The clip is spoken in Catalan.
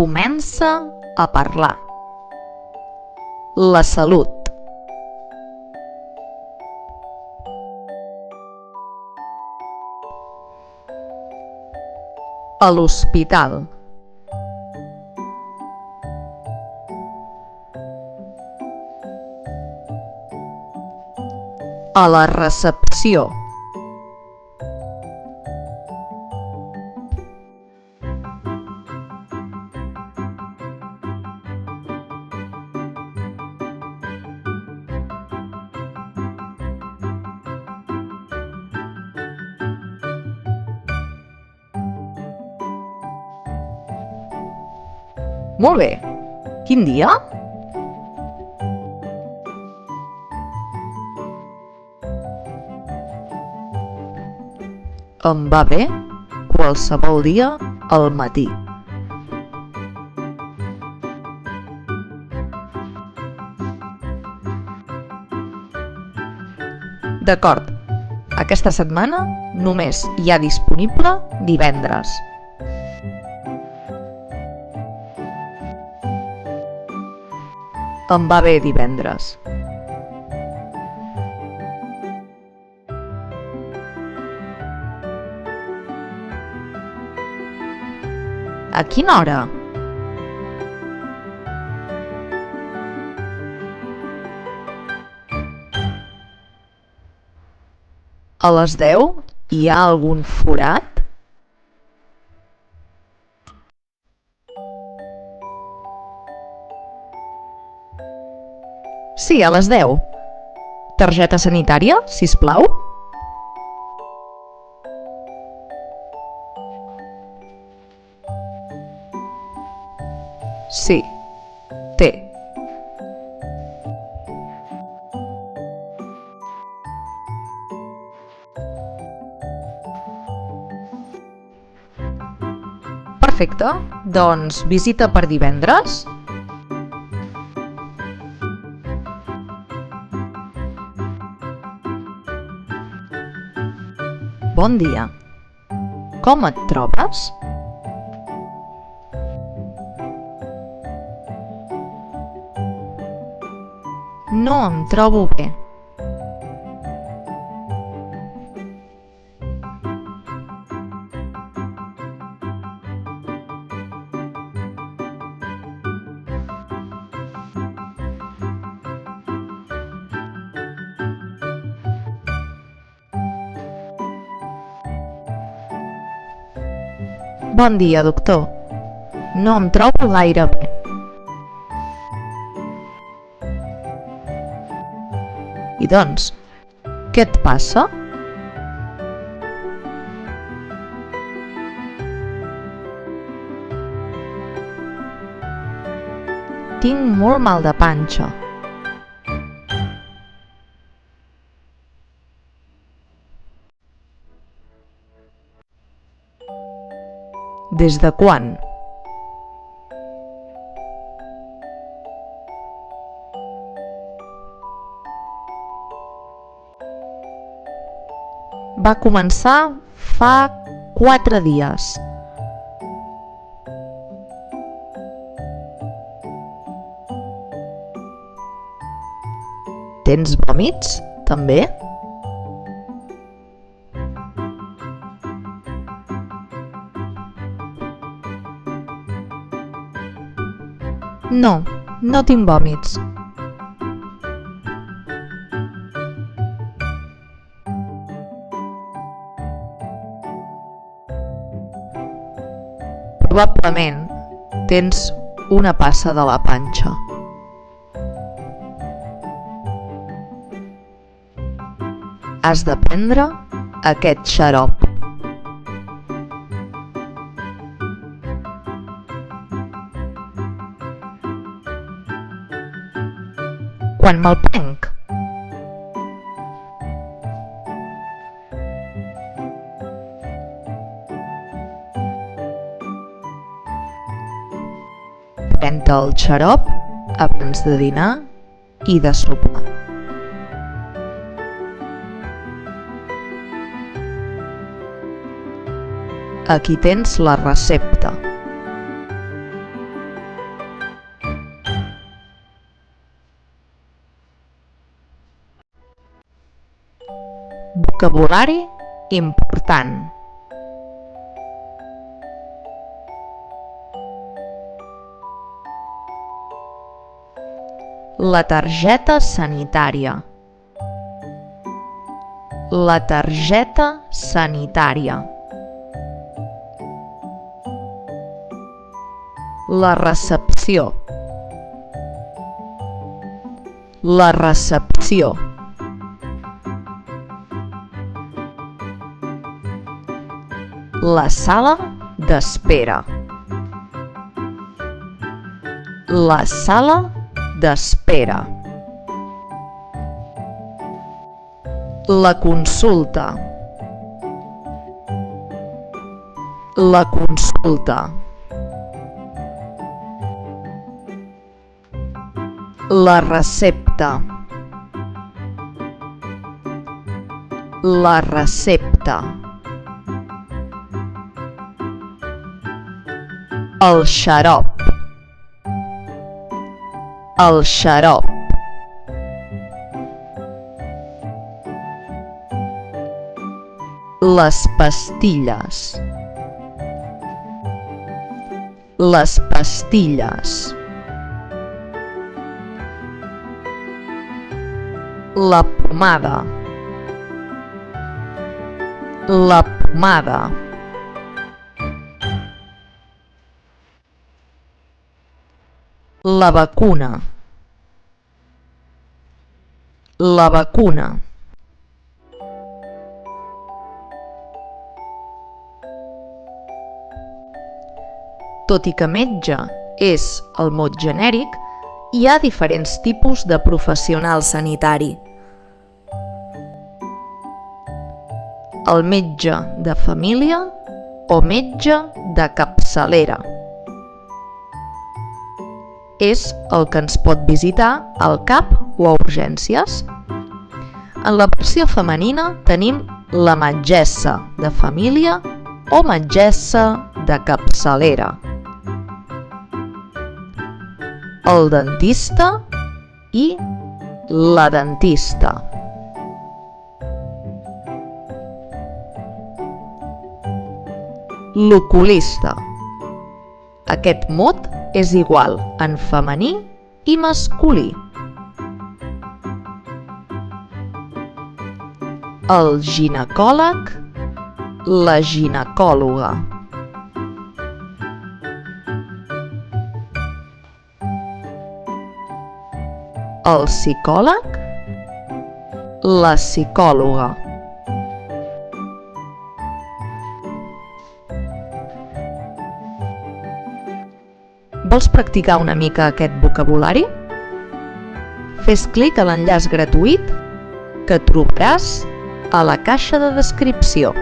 Comença a parlar. La salut. A l'hospital. A la recepció. Molt bé. Quin dia? Em va bé qualsevol dia al matí. D'acord. Aquesta setmana només hi ha disponible divendres. Em va bé divendres. A quina hora? A les 10 hi ha algun forat? Sí, a les 10. Targeta sanitària, sisplau? Sí, té. Perfecte, doncs visita per divendres? Bon dia. Com et trobes? No em trobo bé. Bon dia, doctor. No em trobo gaire bé. I doncs, què et passa? Tinc molt mal de panxa. Des de quan? Va començar fa 4 dies. Tens vòmits, també? No, no tinc vòmits. Probablement tens una passa de la panxa. Has de prendre aquest xarop. Quan me'l prenc? Pren-te el xarop abans de dinar i de sopar. Aquí tens la recepta. vocabulari important. La targeta sanitària. La targeta sanitària. La recepció. La recepció. La sala d'espera. La sala d'espera. La consulta. La consulta. La recepta. La recepta. El xarop. El xarop. Les pastilles. Les pastilles. La pomada. La pomada. La vacuna. La vacuna. Tot i que metge és el mot genèric, hi ha diferents tipus de professional sanitari. El metge de família o metge de capçalera. És el que ens pot visitar al CAP o a urgències. En la versió femenina tenim la metgessa de família o metgessa de capçalera. El dentista i la dentista. L'oculista. Aquest mot és igual en femení i masculí. El ginecòleg, la ginecòloga. El psicòleg, la psicòloga. Vols practicar una mica aquest vocabulari? Fes clic a l'enllaç gratuït que trobaràs a la caixa de descripció.